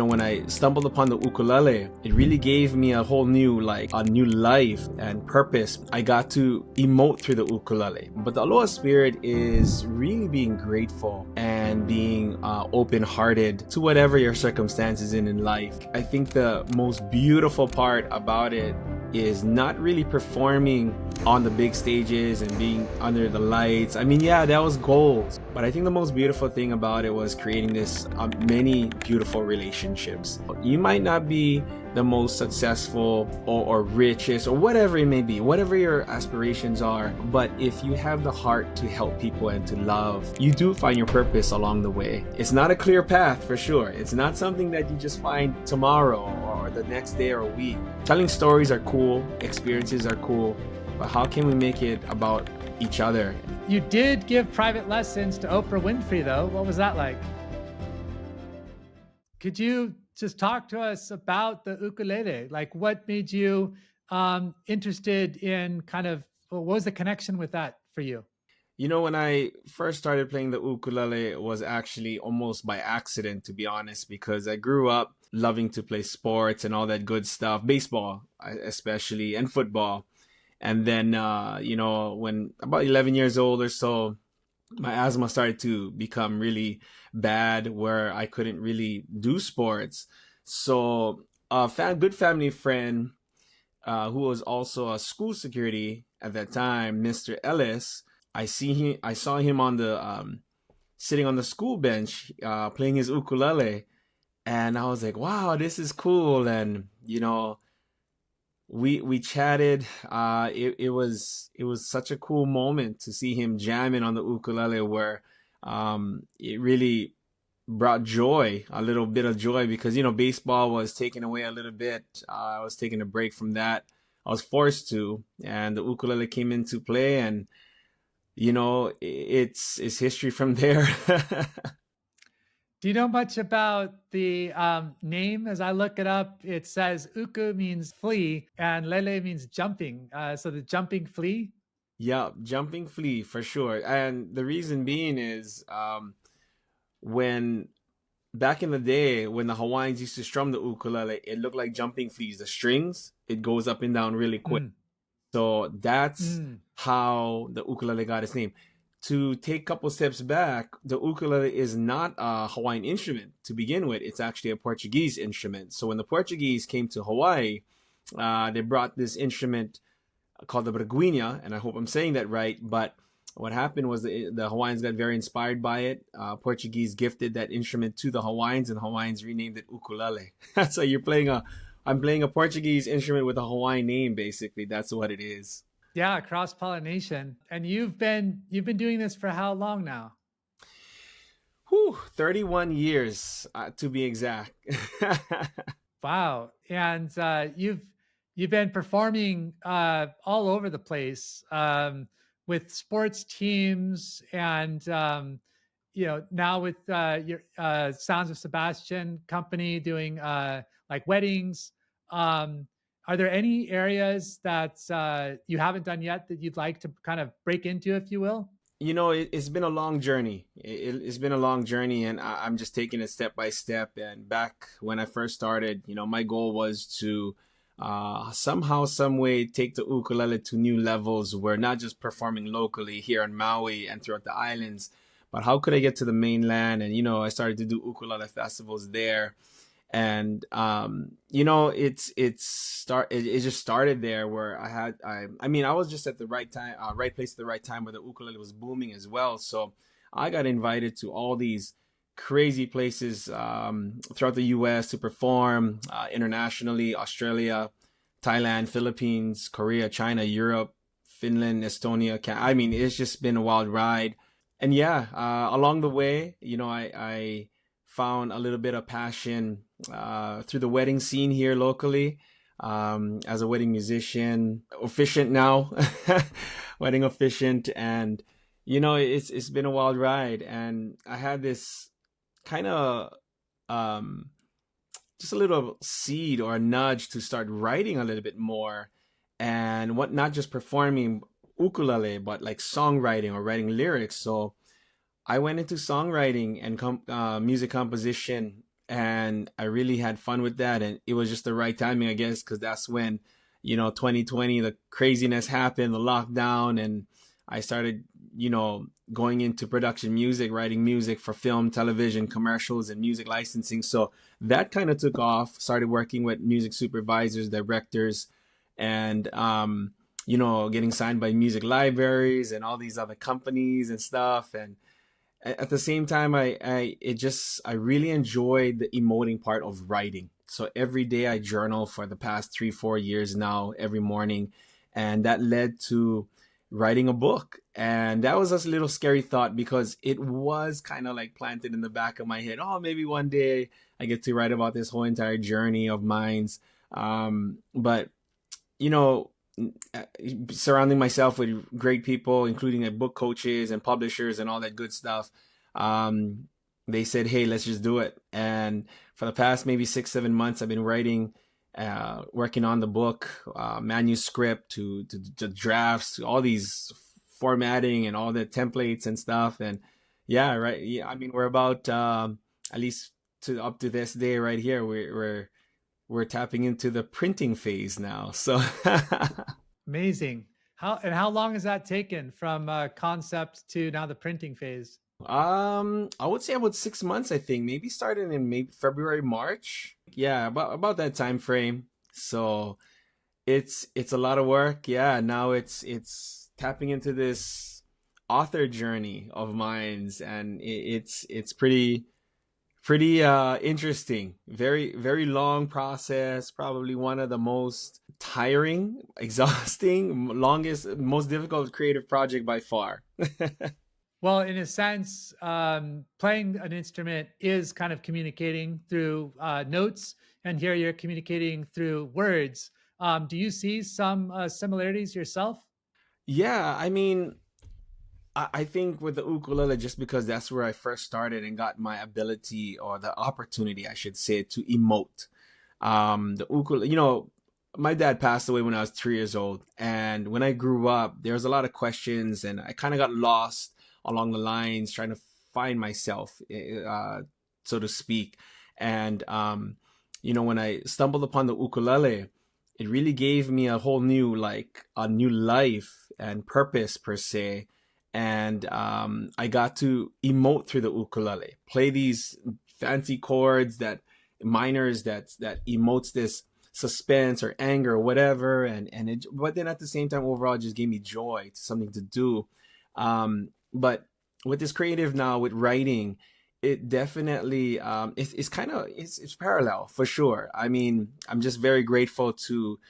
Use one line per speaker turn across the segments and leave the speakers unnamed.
When I stumbled upon the ukulele, it really gave me a whole new, a new life and purpose. I got to emote through the ukulele. But the Aloha spirit is really being grateful and being open-hearted to whatever your circumstances in life. I think the most beautiful part about it is not really performing on the big stages and being under the lights. I mean, yeah, that was gold. But I think the most beautiful thing about it was creating this many beautiful relationships. You might not be the most successful or richest or whatever it may be, whatever your aspirations are, but if you have the heart to help people and to love, you do find your purpose along the way. It's not a clear path for sure. It's not something that you just find tomorrow or the next day or a week. Telling stories are cool, experiences are cool, but how can we make it about each other?
You did give private lessons to Oprah Winfrey though. What was that like? Could you just talk to us about the ukulele? Like what made you interested in what was the connection with that for you?
When I first started playing the ukulele, it was actually almost by accident, to be honest, because I grew up loving to play sports and all that good stuff, baseball especially, and football. And then, when about 11 years old or so, my asthma started to become really bad where I couldn't really do sports. So a good family friend who was also a school security at that time, Mr. Ellis, I saw him on the sitting on the school bench playing his ukulele, and I was like, wow, this is cool. And we chatted. It was such a cool moment to see him jamming on the ukulele, where it really brought joy, a little bit of joy, because baseball was taken away a little bit. I was taking a break from that. I was forced to, and the ukulele came into play, and it's history from there.
Do you know much about the name? As I look it up, it says uku means flea and lele means jumping. So the jumping flea?
Yeah, jumping flea for sure. And the reason being is when back in the day, when the Hawaiians used to strum the ukulele, it looked like jumping fleas. The strings, it goes up and down really quick. So that's how the ukulele got its name. To take a couple steps back, the ukulele is not a Hawaiian instrument to begin with. It's actually a Portuguese instrument. So when the Portuguese came to Hawaii, they brought this instrument called the braguinha, and I hope I'm saying that right. But what happened was the Hawaiians got very inspired by it. Portuguese gifted that instrument to the Hawaiians, and Hawaiians renamed it ukulele. So I'm playing a Portuguese instrument with a Hawaiian name, basically. That's what it is.
Yeah, cross-pollination. And you've been doing this for how long now?
31 years to be exact.
Wow. And you've been performing all over the place with sports teams and now with your Sounds of Sebastian company doing like weddings. Are there any areas that you haven't done yet that you'd like to kind of break into, if you will?
It's been a long journey. It's been a long journey, and I'm just taking it step by step. And back when I first started, my goal was to somehow, some way take the ukulele to new levels. Where not just performing locally here in Maui and throughout the islands, but how could I get to the mainland? And I started to do ukulele festivals there. And it just started there, where I was just at the right time, right place at the right time, where the ukulele was booming as well. So I got invited to all these crazy places throughout the US to perform internationally: Australia, Thailand, Philippines, Korea, China, Europe, Finland, Estonia. It's just been a wild ride. And yeah, along the way, I found a little bit of passion through the wedding scene here locally, as a wedding musician, officiant now, wedding officiant. And, it's been a wild ride. And I had this kind of just a little seed or a nudge to start writing a little bit more, and not just performing ukulele, but like songwriting or writing lyrics. So I went into songwriting and music composition and I really had fun with that. And it was just the right timing, I guess, because that's when, 2020, the craziness happened, the lockdown, and I started, going into production music, writing music for film, television, commercials, and music licensing. So that kind of took off. Started working with music supervisors, directors, and getting signed by music libraries and all these other companies and stuff. And at the same time, I really enjoyed the emoting part of writing. So every day I journal for the past 3 4 years now, every morning, and that led to writing a book. And that was a little scary thought because it was kind of like planted in the back of my head. Oh, maybe one day I get to write about this whole entire journey of mine. But you know, surrounding myself with great people, including like book coaches and publishers and all that good stuff. Um, they said, "Hey, let's just do it." And for the past maybe 6 7 months, I've been writing, working on the book, manuscript to drafts, to all these formatting and all the templates and stuff. And yeah, right. Yeah, I mean, we're about at least to up to this day right here. We're tapping into the printing phase now. So
Amazing. How long has that taken from concept to now the printing phase?
I would say about 6 months, I think. Maybe starting in maybe February, March. Yeah, about that time frame. So it's a lot of work. Yeah, now it's tapping into this author journey of mine's, and it's pretty interesting. Very very long process, probably one of the most tiring, exhausting, longest, most difficult creative project by far.
Well, in a sense, playing an instrument is kind of communicating through notes, and here you're communicating through words. Do you see some similarities yourself?
Yeah, I mean, I think with the ukulele, just because that's where I first started and got my ability or the opportunity, I should say, to emote. The ukulele, my dad passed away when I was 3 years old. And when I grew up, there was a lot of questions and I kind of got lost along the lines trying to find myself, so to speak. And, when I stumbled upon the ukulele, it really gave me a whole new, like a new life and purpose per se. And I got to emote through the ukulele, play these fancy chords that minors that emotes this suspense or anger or whatever, but then at the same time, overall, it just gave me joy, to something to do. But with this creative now, with writing, it definitely it's kind of it's parallel for sure. I mean, I'm just very grateful to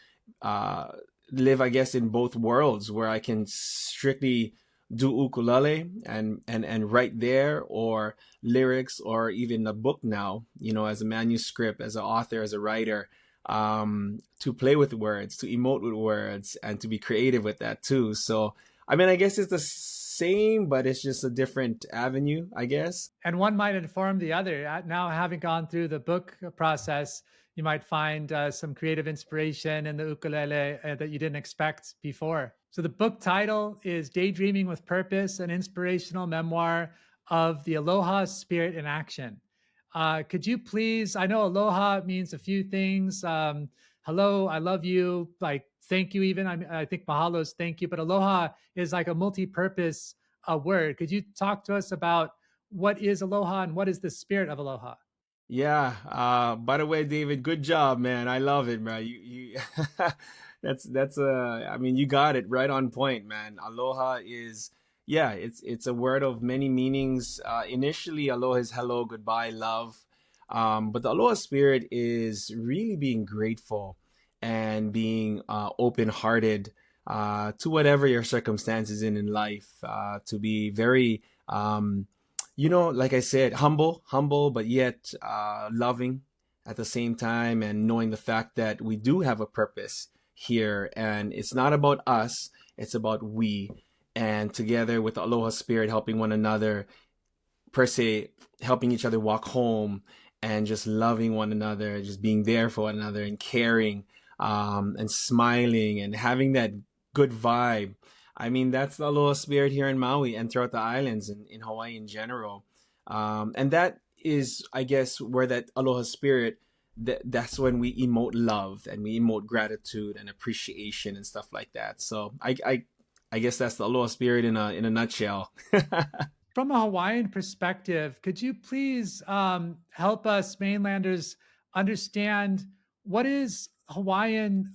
uh, live, I guess, in both worlds where I can strictly do ukulele and write there, or lyrics, or even a book now, as a manuscript, as an author, as a writer, to play with words, to emote with words, and to be creative with that too. So, I mean, I guess it's the same, but it's just a different avenue, I guess.
And one might inform the other. Now, having gone through the book process, you might find some creative inspiration in the ukulele that you didn't expect before. So, the book title is Daydreaming with Purpose, an inspirational memoir of the Aloha spirit in action. Could you please? I know Aloha means a few things. Hello, I love you, like thank you, even. I think mahalo is thank you, but Aloha is like a multi purpose word. Could you talk to us about what is aloha and what is the spirit of aloha?
Yeah. By the way, David, good job, man. I love it, man. You that's I mean, you got it right on point, man. Aloha is, yeah, it's a word of many meanings. Initially, aloha is hello, goodbye, love. But the aloha spirit is really being grateful and being open-hearted to whatever your circumstances in life. To be very like I said, humble, but yet loving at the same time, and knowing the fact that we do have a purpose here, and it's not about us, it's about we, and together with the Aloha spirit, helping one another, per se, helping each other walk home, and just loving one another, just being there for one another, and caring, and smiling, and having that good vibe. I mean, that's the Aloha spirit here in Maui and throughout the islands, in Hawaii in general. And that is, I guess, where that aloha spirit, that's when we emote love and we emote gratitude and appreciation and stuff like that. So I guess that's the aloha spirit in a nutshell.
From a Hawaiian perspective, could you please help us mainlanders understand what is Hawaiian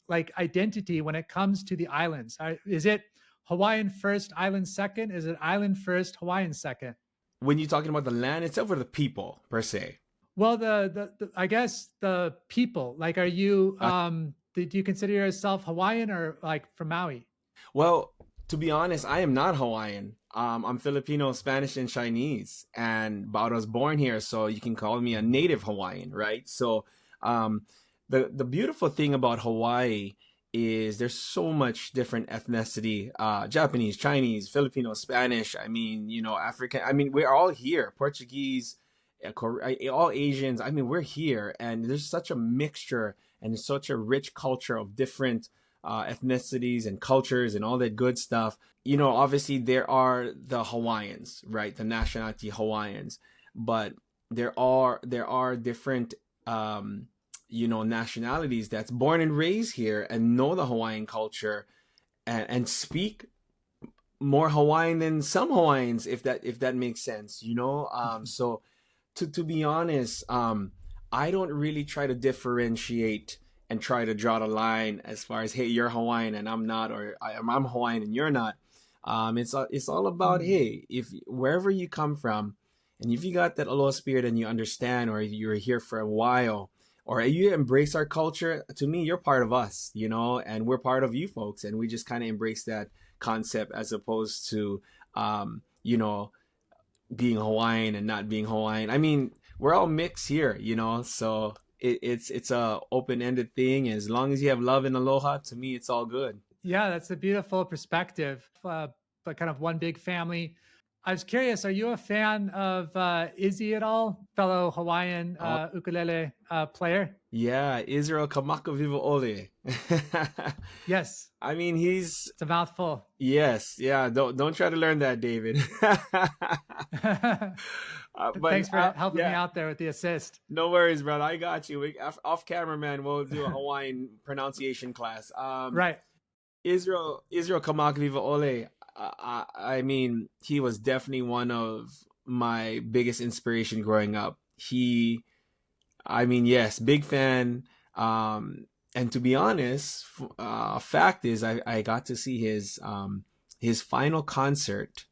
like identity when it comes to the islands? Is it Hawaiian first, island second? Is it island first, Hawaiian second?
When you're talking about the land itself or the people per se?
Well, the I guess the people. Like, are you do you consider yourself Hawaiian or like from Maui?
Well, to be honest, I am not Hawaiian. I'm Filipino, Spanish, and Chinese, but I was born here, so you can call me a native Hawaiian, right? So, um, the beautiful thing about Hawaii is there's so much different ethnicity, Japanese, Chinese, Filipino, Spanish. I mean, African. I mean, we're all here. Portuguese, all Asians. I mean, we're here, and there's such a mixture and such a rich culture of different ethnicities and cultures and all that good stuff. Obviously there are the Hawaiians, right? The nationality Hawaiians, but there are different nationalities that's born and raised here and know the Hawaiian culture and speak more Hawaiian than some Hawaiians, if that makes sense. So to be honest, I don't really try to differentiate and try to draw the line as far as, hey, you're Hawaiian and I'm not, or I'm Hawaiian and you're not. It's all about,
Mm.
hey, if wherever you come from, and if you got that aloha spirit and you understand, or you're here for a while, or you embrace our culture, to me, you're part of us, and we're part of you folks, and we just kind of embrace that concept as opposed to, being Hawaiian and not being Hawaiian. I mean, we're all mixed here, so it's a open ended thing. As long as you have love and aloha, to me, it's all good.
Yeah, that's a beautiful perspective, but kind of one big family. I was curious, are you a fan of Izzy at all, fellow Hawaiian
Oh,
ukulele player?
yeah, Israel Kamaka Viva Ole.
Yes,
I mean, he's
it's a mouthful.
yes, yeah. Don't try to learn that, David. But
Thanks for helping me
yeah,
out there with the assist.
no worries, brother. I got you. Off camera, man. We'll do a Hawaiian pronunciation class.
Right.
Israel Kamak Viva Ole. I mean, he was definitely one of my biggest inspiration growing up. I mean, yes, big fan. And to be honest, fact is, I got to see his final concert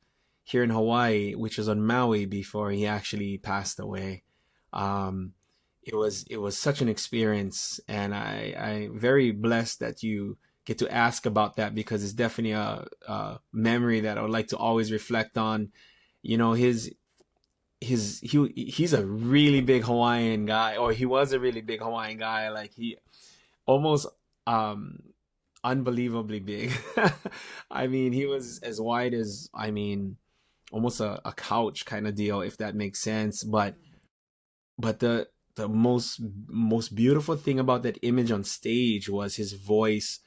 here in Hawaii, which was on Maui before he actually passed away. Um, it was such an experience, and I'm very blessed that you get to ask about that, because it's definitely a memory that I would like to always reflect on. He's a really big Hawaiian guy, or he was a really big Hawaiian guy. Like, he almost um unbelievably big. I mean, he was as wide as, I mean, almost a couch kind of deal, if that makes sense. But the most beautiful thing about that image on stage was his voice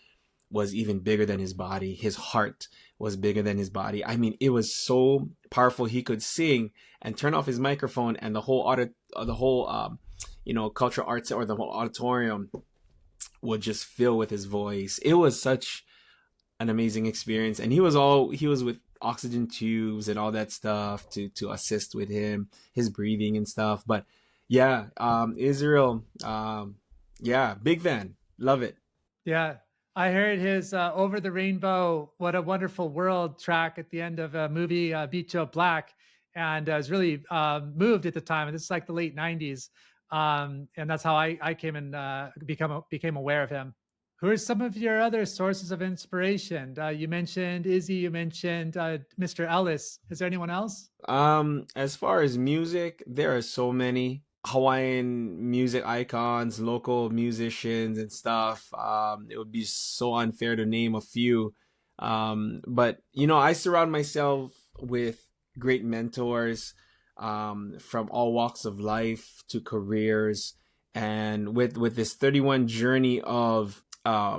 was even bigger than his body. His heart was bigger than his body. I mean, it was so powerful. He could sing and turn off his microphone, and the whole cultural arts, or the whole auditorium, would just fill with his voice. It was such an amazing experience, and he was with oxygen tubes and all that stuff to assist with his breathing and stuff. But yeah, Israel, yeah, big fan, love it.
Yeah. I heard his Over the Rainbow, What a Wonderful World track at the end of a movie, Beat Joe Black. And I was really moved at the time. And this is like the late 90s. And that's how I came and became aware of him. Who are some of your other sources of inspiration? You mentioned Izzy, you mentioned Mr. Ellis. Is there anyone else?
As far as music, there are so many Hawaiian music icons, local musicians and stuff. It would be so unfair to name a few. But I surround myself with great mentors, from all walks of life to careers, and with this 31 journey of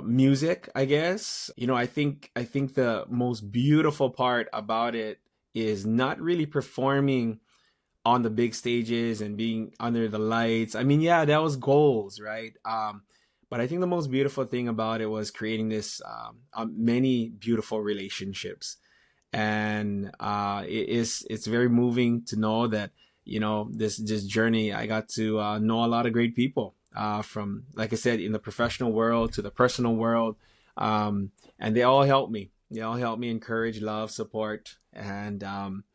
music, I guess. I think the most beautiful part about it is not really performing on the big stages and being under the lights. I mean, yeah, that was goals, right? But I think the most beautiful thing about it was creating this many beautiful relationships, and it's very moving to know that, you know, this journey, I got to know a lot of great people, from, like I said, in the professional world to the personal world, and they all help me. They all help me, encourage, love, support, and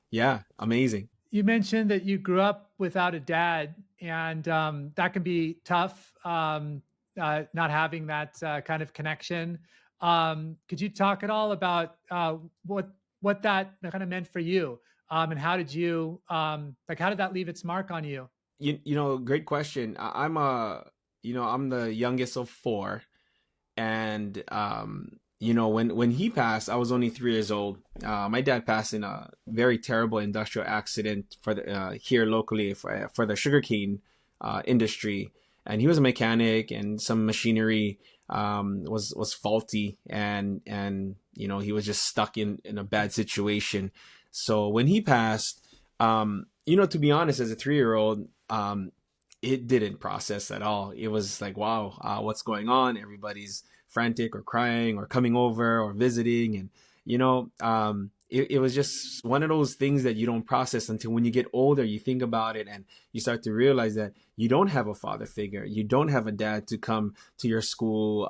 yeah, amazing.
You mentioned that you grew up without a dad, and that can be tough, not having that kind of connection. Could you talk at all about what that kind of meant for you, and how did you like? How did that leave its mark on you?
You know, great question. I'm a, you know, I'm the youngest of four, and you know, when he passed, I was only 3 years old. My dad passed in a very terrible industrial accident for the here locally for the sugarcane industry, and he was a mechanic, and some machinery was faulty, and you know, he was just stuck in a bad situation. So when he passed, you know, to be honest, as a 3 year old, it didn't process at all. It was like, wow, what's going on? Everybody's frantic or crying or coming over or visiting. And, you know, it was just one of those things that you don't process until when you get older, you think about it and you start to realize that you don't have a father figure. You don't have a dad to come to your school,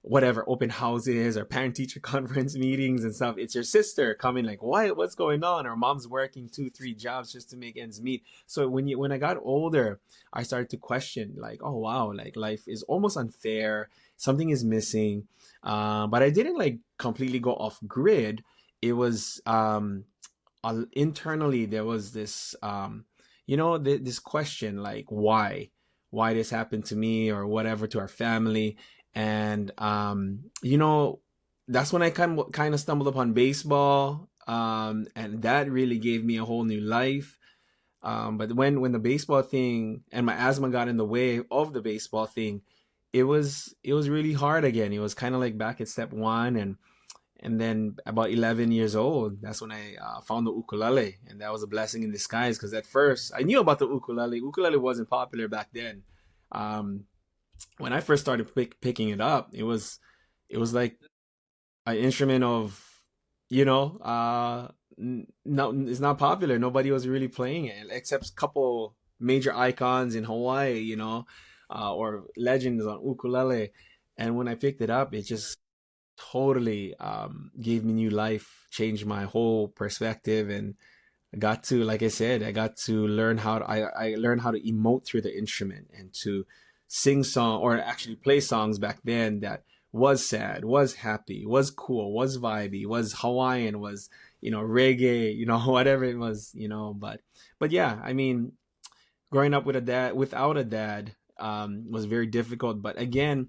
whatever, open houses or parent teacher conference meetings and stuff. It's your sister coming like, why, what's going on? Or mom's working 2, 3 jobs just to make ends meet. So when I got older, I started to question like, oh, wow, like life is almost unfair. Something is missing. But I didn't like completely go off grid. It was internally there was this you know, this question like, why this happened to me or whatever, to our family. And you know, that's when I kind of stumbled upon baseball, and that really gave me a whole new life. But when the baseball thing and my asthma got in the way of the baseball thing, it was really hard again. It was kind of like back at step one. And then about 11 years old, that's when I found the ukulele. And that was a blessing in disguise, because at first I knew about the ukulele. Ukulele wasn't popular back then. Um, when I first started picking it up, it was like an instrument of, you know, no, it's not popular. Nobody was really playing it except a couple major icons in Hawaii, you know, or legends on ukulele. And when I picked it up, it just totally gave me new life, changed my whole perspective, and I got to, like I said, I got to learn I learned how to emote through the instrument and to sing song, or actually play songs back then that was sad, was happy, was cool, was vibey, was Hawaiian, was, you know, reggae, you know, whatever it was, you know. But yeah, I mean, growing up with a dad, without a dad, was very difficult. But again,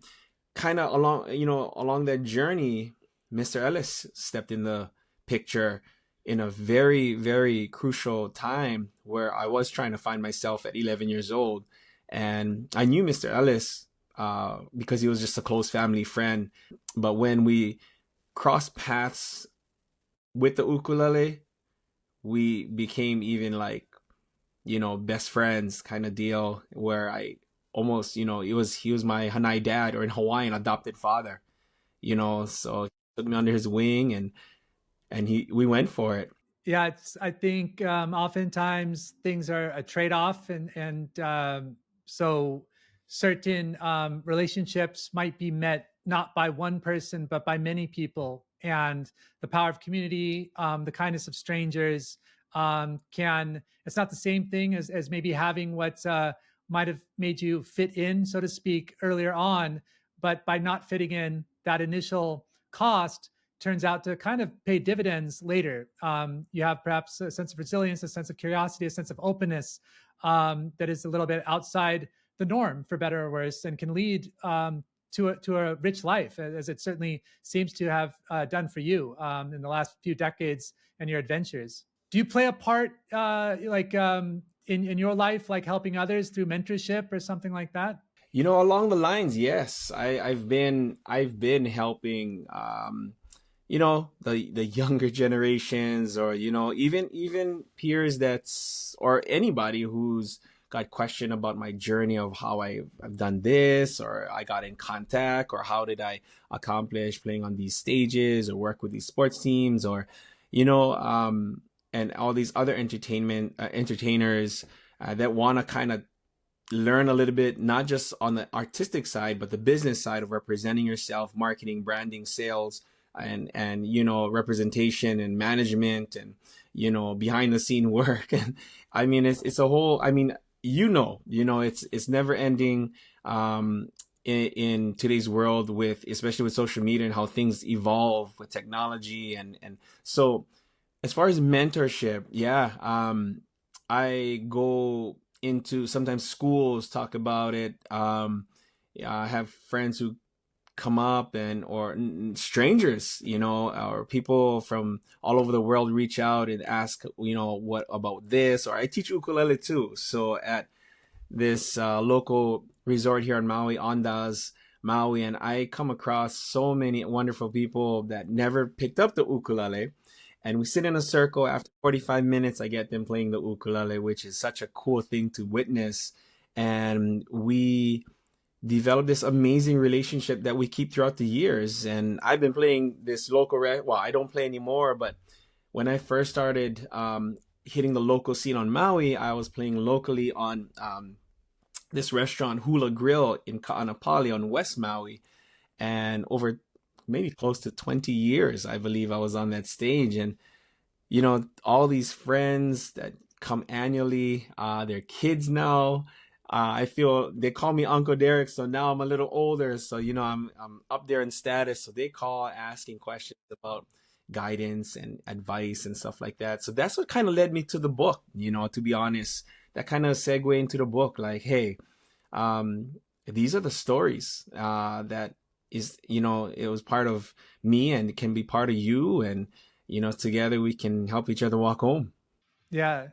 kind of along, you know, along that journey, Mr. Ellis stepped in the picture in a very, very crucial time where I was trying to find myself at 11 years old. And I knew Mr. Ellis because he was just a close family friend. But when we crossed paths with the ukulele, we became even like, you know, best friends kind of deal, where I almost, you know, he was my Hanai dad, or in Hawaiian, adopted father, you know. So he took me under his wing, and we went for it.
Yeah, it's. I think oftentimes things are a trade-off, and so certain relationships might be met not by one person but by many people, and the power of community, the kindness of strangers, can. It's not the same thing as maybe having what might have made you fit in, so to speak, earlier on, but by not fitting in, that initial cost turns out to kind of pay dividends later. You have perhaps a sense of resilience, a sense of curiosity, a sense of openness that is a little bit outside the norm, for better or worse, and can lead to a rich life, as it certainly seems to have done for you in the last few decades and your adventures. Do you play a part in your life, like helping others through mentorship or something like that?
You know, along the lines, yes, I've been helping. the younger generations, or even peers that's, or anybody who's got question about my journey of how I've done this, or I got in contact, or how did I accomplish playing on these stages or work with these sports teams, or you know and all these other entertainers that want to kind of learn a little bit, not just on the artistic side, but the business side of representing yourself, marketing, branding, sales, and representation and management, and behind the scene work. And I mean, it's a whole, I mean, it's never ending. In today's world, with especially with social media and how things evolve with technology, and so as far as mentorship, yeah, I go into sometimes schools talk about it. Yeah, I have friends who come up, and or strangers, or people from all over the world reach out and ask, what about this? Or I teach ukulele too. So at this local resort here on Maui, Ondas, Maui, and I come across so many wonderful people that never picked up the ukulele. And we sit in a circle. After 45 minutes, I get them playing the ukulele, which is such a cool thing to witness. And we develop this amazing relationship that we keep throughout the years. And I've been playing this well, I don't play anymore, but when I first started hitting the local scene on Maui, I was playing locally on this restaurant, Hula Grill in Ka'anapali on West Maui. And over maybe close to 20 years, I believe I was on that stage. And, all these friends that come annually, they're kids now. I feel they call me Uncle Derick, so now I'm a little older. So, I'm up there in status. So they call asking questions about guidance and advice and stuff like that. So that's what kind of led me to the book, to be honest. That kind of segue into the book, like, hey, these are the stories that is, it was part of me, and it can be part of you, and together we can help each other walk home.
Yeah,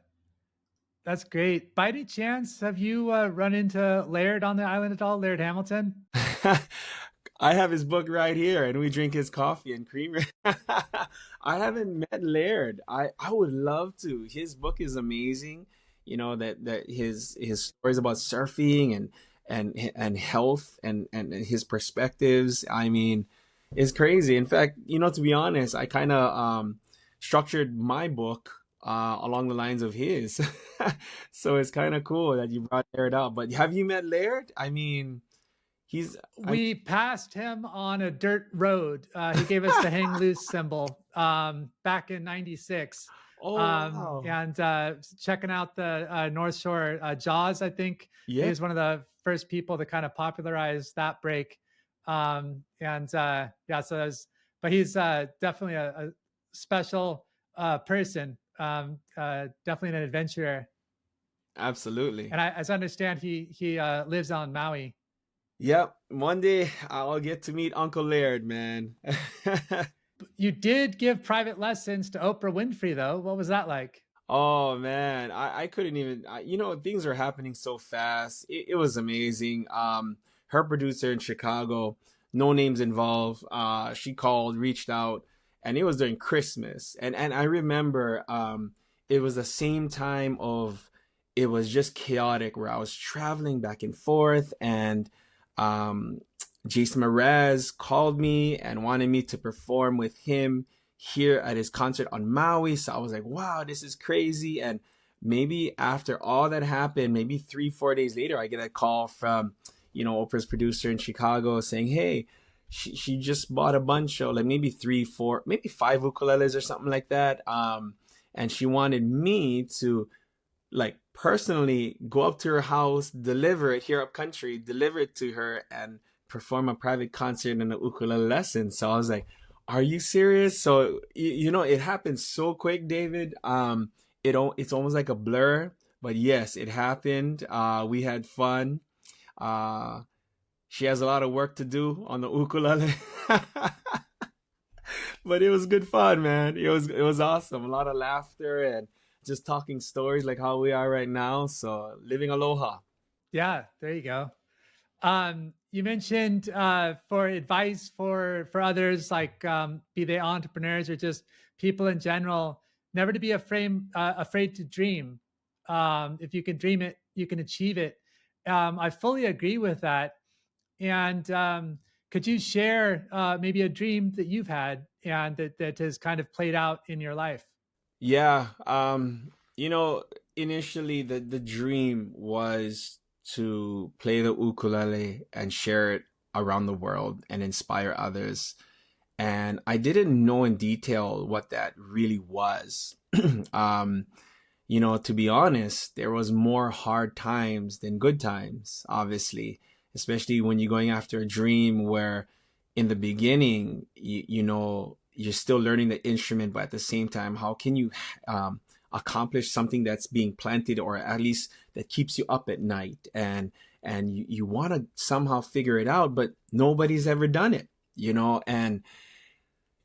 that's great. By any chance, have you run into Laird on the island at all, Laird Hamilton?
I have his book right here, and we drink his coffee and creamer. I haven't met Laird. I would love to. His book is amazing. That his stories about surfing and health, and his perspectives, I mean, is crazy. In fact, to be honest, I kind of structured my book along the lines of his. So it's kind of cool that you brought Laird out. But have you met Laird? I mean,
we passed him on a dirt road. He gave us the hang loose symbol back in '96.
Oh, wow.
And checking out the North Shore Jaws, I think he was one of the first people to kind of popularize that break. So but he's definitely a special person, definitely an adventurer.
Absolutely.
And as I understand, he lives on Maui.
Yep. One day I'll get to meet Uncle Laird, man.
You did give private lessons to Oprah Winfrey, though. What was that like?
Oh man, I couldn't even. Things are happening so fast. It was amazing. Her producer in Chicago, no names involved. She called, reached out, and it was during Christmas. And I remember it was the same time of, it was just chaotic, where I was traveling back and forth, and Jason Mraz called me and wanted me to perform with him here at his concert on Maui. So I was like, wow, this is crazy. And maybe after all that happened, maybe 3-4 days later, I get a call from, Oprah's producer in Chicago saying, hey, she just bought a bunch of, like, maybe 3, 4, maybe 5 ukuleles or something like that. And she wanted me to, like, personally go up to her house, deliver it here up country, deliver it to her, and perform a private concert and an ukulele lesson. So I was like, are you serious? So, it happened so quick, David. It's almost like a blur, but yes, it happened. We had fun. She has a lot of work to do on the ukulele, but it was good fun, man. It was awesome. A lot of laughter and just talking stories like how we are right now. So living aloha.
Yeah, there you go. You mentioned for advice for others, like be they entrepreneurs or just people in general, never to be afraid to dream. If you can dream it, you can achieve it. I fully agree with that. And could you share maybe a dream that you've had and that has kind of played out in your life?
Yeah, you know, initially the dream was to play the ukulele and share it around the world and inspire others. And I didn't know in detail what that really was. um, to be honest, there was more hard times than good times, obviously, especially when you're going after a dream where in the beginning, you're still learning the instrument, but at the same time, how can you accomplish something that's being planted or at least that keeps you up at night? And you want to somehow figure it out, but nobody's ever done it, and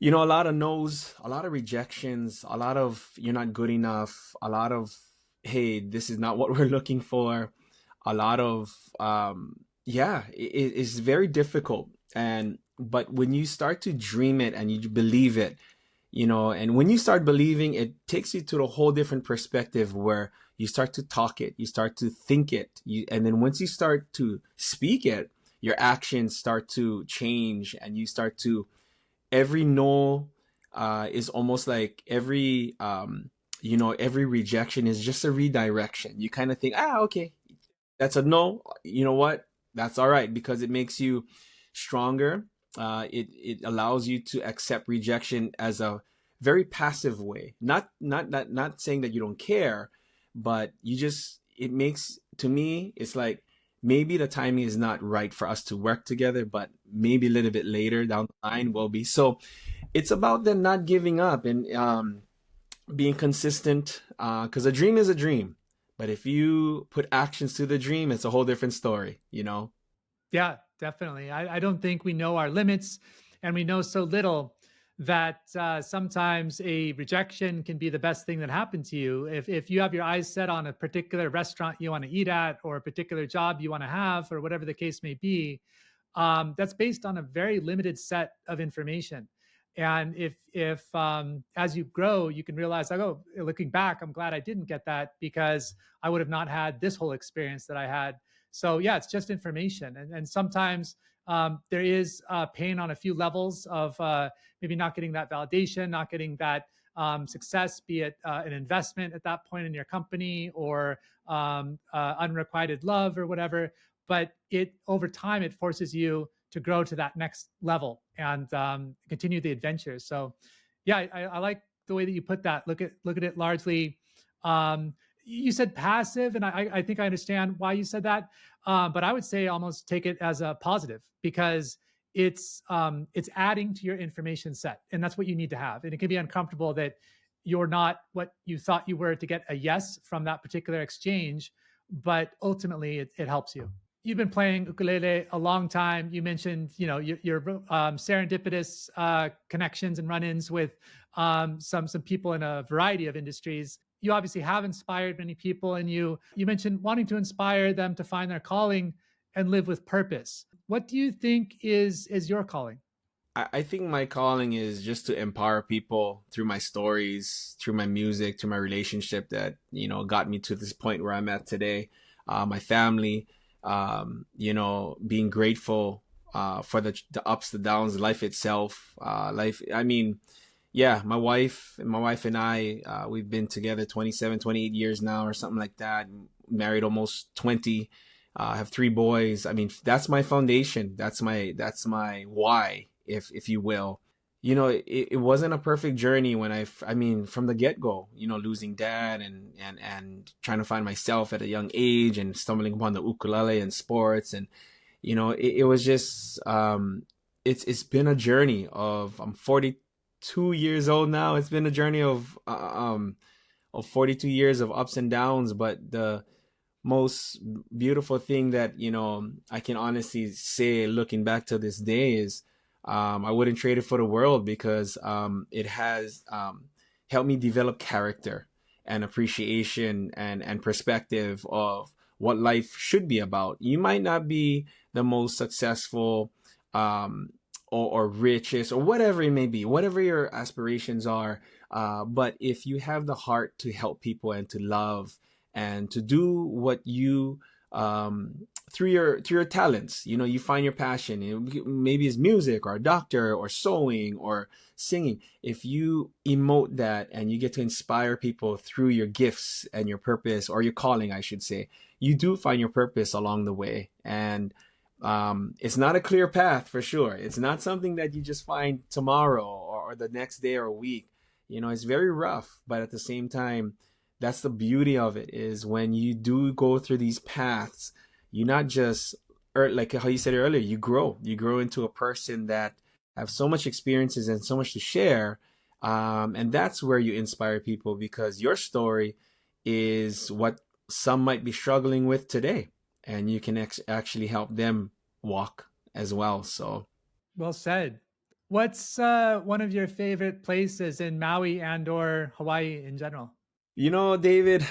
a lot of no's, a lot of rejections, a lot of you're not good enough, a lot of hey, this is not what we're looking for, a lot of yeah, it's very difficult. And but when you start to dream it and you believe it, and when you start believing, it takes you to a whole different perspective where you start to talk it, you start to think it, and then once you start to speak it, your actions start to change, and you start to every no is almost like every rejection is just a redirection. You kind of think, okay, that's a no. You know what? That's all right because it makes you stronger. It allows you to accept rejection as a very passive way. Not saying that you don't care, but it makes to me it's like maybe the timing is not right for us to work together, but maybe a little bit later down the line will be. So it's about them not giving up and being consistent because a dream is a dream. But if you put actions to the dream, it's a whole different story.
Yeah, definitely. I don't think we know our limits, and we know so little that sometimes a rejection can be the best thing that happened to you. If you have your eyes set on a particular restaurant you want to eat at, or a particular job you want to have, or whatever the case may be, that's based on a very limited set of information. And if as you grow, you can realize, like, oh, looking back, I'm glad I didn't get that because I would have not had this whole experience that I had. So yeah, it's just information, and sometimes there is pain on a few levels of maybe not getting that validation, not getting that success, be it an investment at that point in your company or unrequited love or whatever. But it over time, it forces you to grow to that next level and continue the adventure. So yeah, I like the way that you put that. Look at it largely. Um, you said passive, and I think I understand why you said that. But I would say almost take it as a positive because it's adding to your information set, and that's what you need to have. And it can be uncomfortable that you're not what you thought you were to get a yes from that particular exchange, but ultimately it helps you. You've been playing ukulele a long time. You mentioned, your serendipitous connections and run-ins with some people in a variety of industries. You obviously have inspired many people, and you mentioned wanting to inspire them to find their calling and live with purpose. What do you think is your calling?
I think my calling is just to empower people through my stories, through my music, through my relationship that, got me to this point where I'm at today. My family, being grateful for the ups, the downs, life itself. Life, I mean, yeah, my wife and I, we've been together 27, 28 years now or something like that. Married almost 20. I have three boys. I mean, that's my foundation. That's my why, if you will. It wasn't a perfect journey when I mean, from the get go, losing dad and trying to find myself at a young age and stumbling upon the ukulele and sports. And, it was just, it's been a journey I'm 42 years old now. It's been a journey of 42 years of ups and downs, but the most beautiful thing that I can honestly say looking back to this day is I wouldn't trade it for the world because it has helped me develop character and appreciation and perspective of what life should be about. You might not be the most successful, um, or richest, or whatever it may be, whatever your aspirations are. But if you have the heart to help people and to love and to do what you, through your talents, you find your passion. Maybe it's music or a doctor or sewing or singing. If you emote that and you get to inspire people through your gifts and your purpose, or your calling, I should say, you do find your purpose along the way. And it's not a clear path for sure. It's not something that you just find tomorrow, or the next day or a week. It's very rough, but at the same time, that's the beauty of it, is when you do go through these paths, you not just, or like how you said earlier, you grow into a person that have so much experiences and so much to share. And that's where you inspire people, because your story is what some might be struggling with today, and you can actually help them walk as well. So,
Well said. What's one of your favorite places in Maui and or Hawaii in general?
David,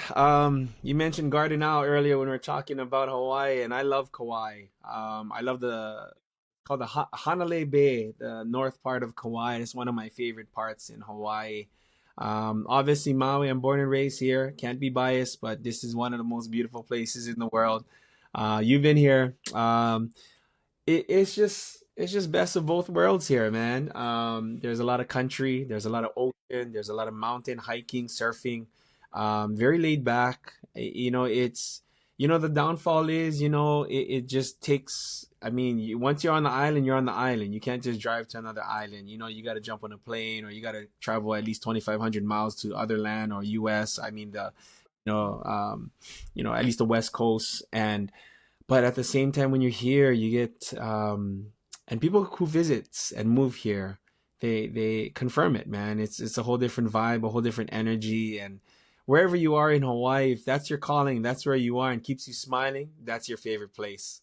you mentioned Garden Isle earlier when we were talking about Hawaii, and I love Kauai. I love the called the Hanalei Bay, the north part of Kauai. It's one of my favorite parts in Hawaii. Obviously, Maui, I'm born and raised here. Can't be biased, but this is one of the most beautiful places in the world. You've been here. It's just best of both worlds here, man. There's a lot of country, there's a lot of ocean, there's a lot of mountain hiking, surfing. Very laid back. It's the downfall is, it just takes. I mean, once you're on the island, you're on the island. You can't just drive to another island. You got to jump on a plane, or you got to travel at least 2,500 miles to other land or U.S. I mean, you know, um, at least the West Coast. And but at the same time, when you're here, you get, and people who visit and move here, they confirm it, man. It's a whole different vibe, a whole different energy. And wherever you are in Hawaii, if that's your calling, that's where you are, and keeps you smiling, that's your favorite place.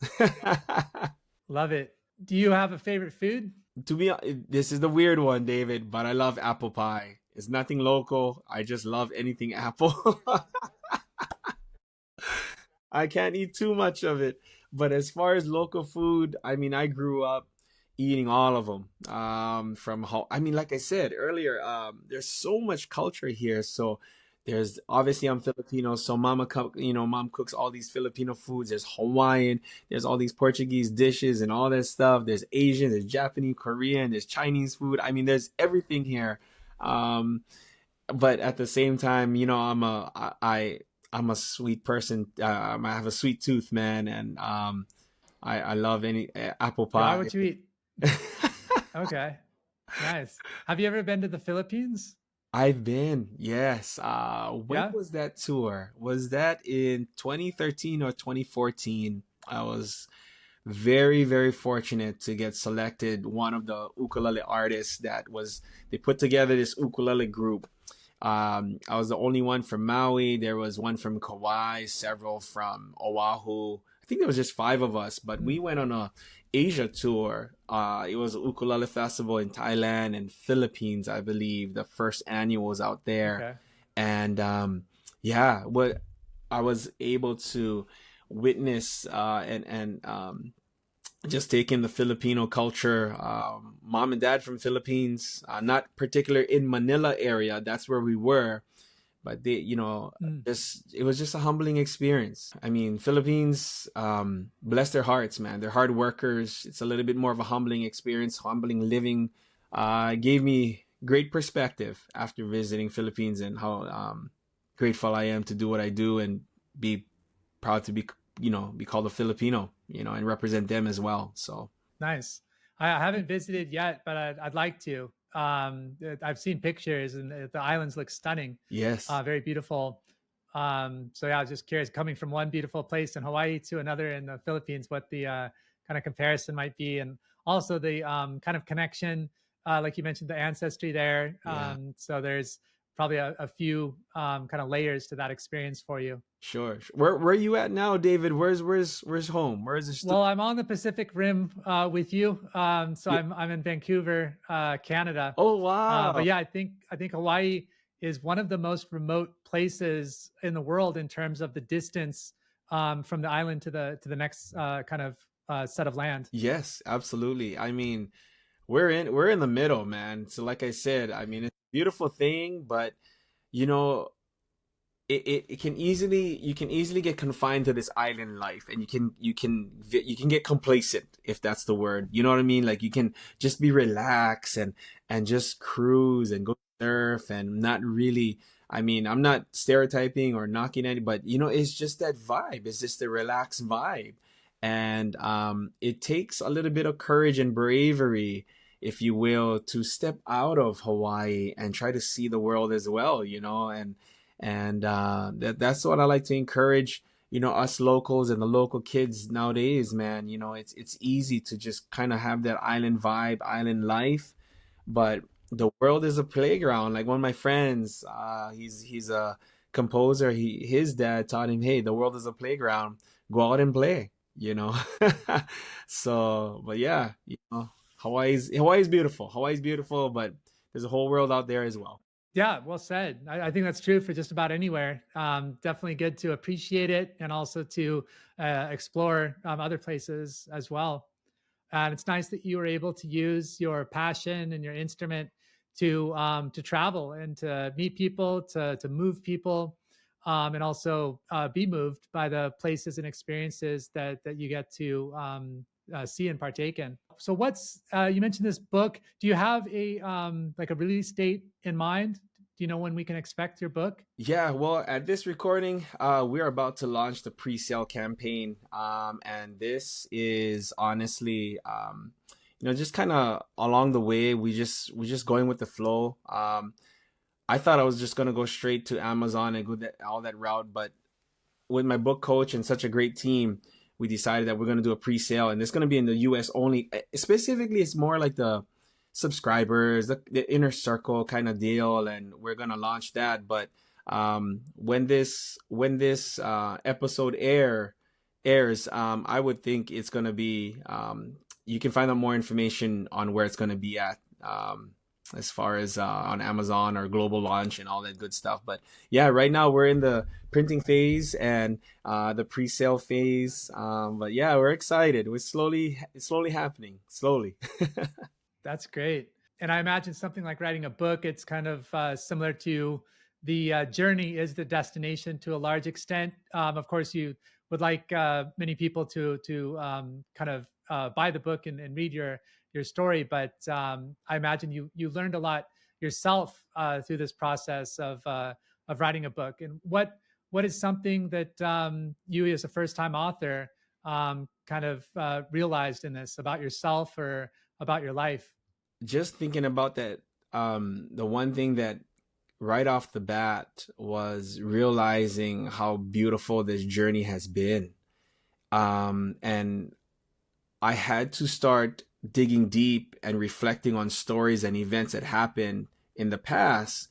Love it. Do you have a favorite food?
To be this is the weird one, David, but I love apple pie. It's nothing local. I just love anything apple. I can't eat too much of it. But as far as local food, I mean, I grew up eating all of them. From how, I mean, like I said earlier, there's so much culture here. So there's obviously, I'm Filipino, so mom cooks all these Filipino foods. There's Hawaiian, there's all these Portuguese dishes and all that stuff. There's Asian, there's Japanese, Korean, there's Chinese food. I mean, there's everything here. Um, but at the same time, I'm a sweet person. I have a sweet tooth, man, and I love any apple
You are
pie.
what you eat. Okay. Nice. Have you ever been to the Philippines?
I've been, yes. When
Yeah.
was that tour? Was that in 2013 or 2014? I was very, very fortunate to get selected. One of the ukulele artists they put together this ukulele group. I was the only one from Maui. There was one from Kauai, several from Oahu. I think there was just five of us, but we
Mm,
went on a Asia tour. It was a ukulele festival in Thailand and Philippines, I believe. The first annual was out there,
okay.
and yeah, what I was able to witness, and just taking the Filipino culture. Mom and dad from Philippines, not particular in Manila area. That's where we were, but
Mm,
just it was just a humbling experience. I mean, Philippines, bless their hearts, man. They're hard workers. It's a little bit more of a humbling experience, humbling living. Gave me great perspective after visiting Philippines, and how grateful I am to do what I do, and be proud to be called a Filipino, and represent them as well. So,
nice. I haven't visited yet, but I'd like to. I've seen pictures, and the islands look stunning,
yes,
very beautiful. So yeah, I was just curious, coming from one beautiful place in Hawaii to another in the Philippines, what the kind of comparison might be, and also the kind of connection, like you mentioned, the ancestry there.
yeah,
So there's probably a few kind of layers to that experience for you.
sure. Where are you at now, David? Where's home? Where's the
Well, I'm on the Pacific Rim with you, so
Yeah.
I'm in Vancouver, Canada.
Oh
But
wow.
yeah, I think Hawaii is one of the most remote places in the world in terms of the distance from the island to the next kind of set of land.
Yes, absolutely. I mean, we're in the middle, man. So like I said, I mean, it's a beautiful thing, but you know, it can easily you can easily get confined to this island life, and you can get complacent, if that's the word. You know what I mean? Like, you can just be relaxed and just cruise and go surf and not really. I mean, I'm not stereotyping or knocking any, but it's just that vibe. It's just the relaxed vibe, and it takes a little bit of courage and bravery, if you will, to step out of Hawaii and try to see the world as well. And that's what I like to encourage, us locals and the local kids nowadays, man. It's easy to just kind of have that island vibe, island life, but the world is a playground. Like one of my friends, he's a composer. His dad taught him, hey, the world is a playground. Go out and play. You know. So, but yeah, Hawaii's beautiful. Hawaii's beautiful, but there's a whole world out there as well.
Yeah, well said. I think that's true for just about anywhere. Definitely good to appreciate it and also to explore other places as well. And it's nice that you were able to use your passion and your instrument to travel and to meet people, to move people, and also be moved by the places and experiences that you get to see and partake in. So, what's you mentioned this book? Do you have a like a release date in mind? Do you know when we can expect your book?
Yeah, well, at this recording, we're about to launch the pre-sale campaign, and this is honestly, just kind of along the way. We just going with the flow. I thought I was just gonna go straight to Amazon and go all that route, but with my book coach and such a great team, we decided that we're gonna do a pre-sale, and it's gonna be in the U.S. only. Specifically, it's more like the subscribers, the inner circle kind of deal, and we're gonna launch that. But when this episode airs, I would think it's gonna be. You can find out more information on where it's gonna be at. As far as on Amazon or global launch and all that good stuff. But yeah, right now we're in the printing phase and the pre-sale phase. But yeah, we're excited. It's slowly happening, slowly.
That's great. And I imagine something like writing a book, it's kind of similar to the journey is the destination to a large extent. Of course, you would like many people to kind of buy the book and read your story, but I imagine you learned a lot yourself through this process of writing a book. And what is something that you, as a first time author, kind of realized in this about yourself or about your life?
Just thinking about that, the one thing that right off the bat was realizing how beautiful this journey has been. And I had to start digging deep and reflecting on stories and events that happened in the past.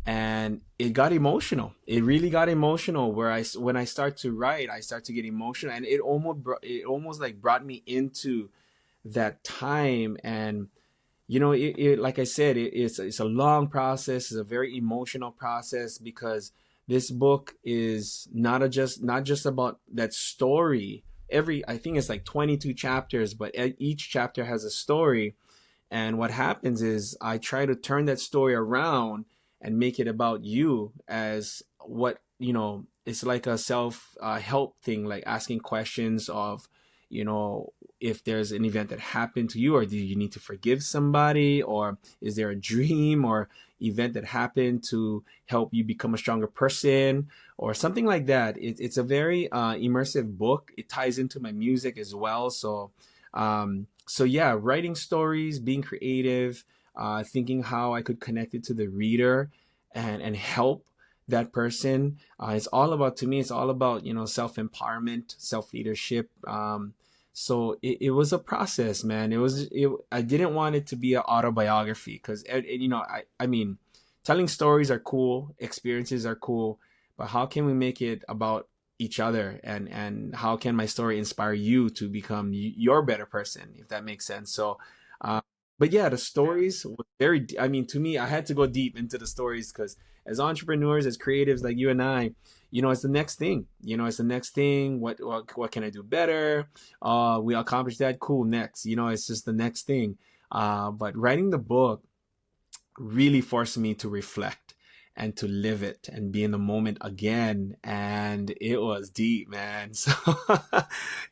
And it got emotional. It really got emotional where when I start to write, I start to get emotional, and it almost like brought me into that time. And like I said, it's a long process. It's a very emotional process because this book is not just about that story. I think it's like 22 chapters, but each chapter has a story. And what happens is I try to turn that story around and make it about you, as what, it's like a self help thing, like asking questions of, you know, if there's an event that happened to you, or do you need to forgive somebody, or is there a dream or event that happened to help you become a stronger person, or something like that. It's a very immersive book. It ties into my music as well. So yeah, writing stories, being creative, thinking how I could connect it to the reader and help that person. It's all about, to me, it's all about, self empowerment, self leadership. So it was a process, man. I didn't want it to be an autobiography because, I mean, telling stories are cool, experiences are cool, but how can we make it about each other, and how can my story inspire you to become your better person, if that makes sense? So, uh, but yeah, the stories were I mean, to me, I had to go deep into the stories because as entrepreneurs, as creatives like you and I, it's the next thing. It's the next thing. What can I do better? We accomplished that. Cool. Next. It's just the next thing. But writing the book really forced me to reflect and to live it and be in the moment again. And it was deep, man. So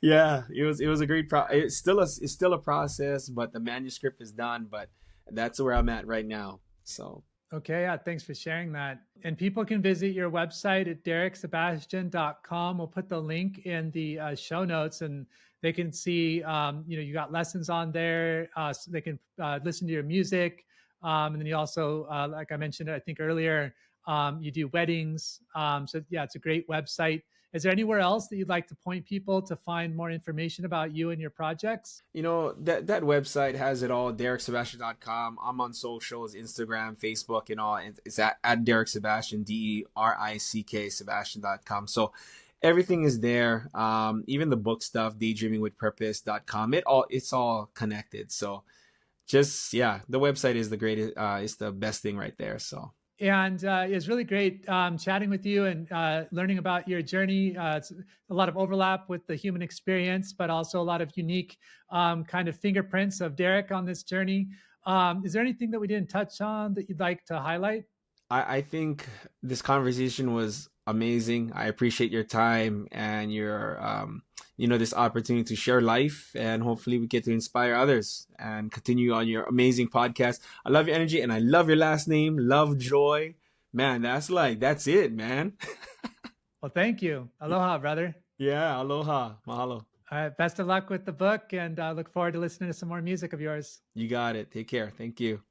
yeah, it was a great it's still a process, but the manuscript is done. But that's where I'm at right now. So
Okay, yeah, thanks for sharing that. And people can visit your website at dericksebastian.com. We'll put the link in the show notes, and they can see, you got lessons on there. So they can listen to your music. And then you also, like I mentioned, I think earlier, you do weddings. So yeah, it's a great website. Is there anywhere else that you'd like to point people to find more information about you and your projects?
that website has it all, dericksebastian.com. I'm on socials, Instagram, Facebook, and all. It's at Derick Sebastian, DERICK Sebastian.com. So everything is there. Even the book stuff, daydreamingwithpurpose.com. It's all connected. So just, yeah, the website is the greatest, it's the best thing right there. So
And it's really great chatting with you and learning about your journey. It's a lot of overlap with the human experience, but also a lot of unique kind of fingerprints of Derick on this journey. Is there anything that we didn't touch on that you'd like to highlight?
I think this conversation was amazing. I appreciate your time and this opportunity to share life, and hopefully we get to inspire others and continue on your amazing podcast. I love your energy and I love your last name, Love Joy. Man, that's it, man.
Well, thank you. Aloha, brother.
Yeah, aloha, mahalo.
All right, best of luck with the book, and look forward to listening to some more music of yours.
You got it. Take care. Thank you.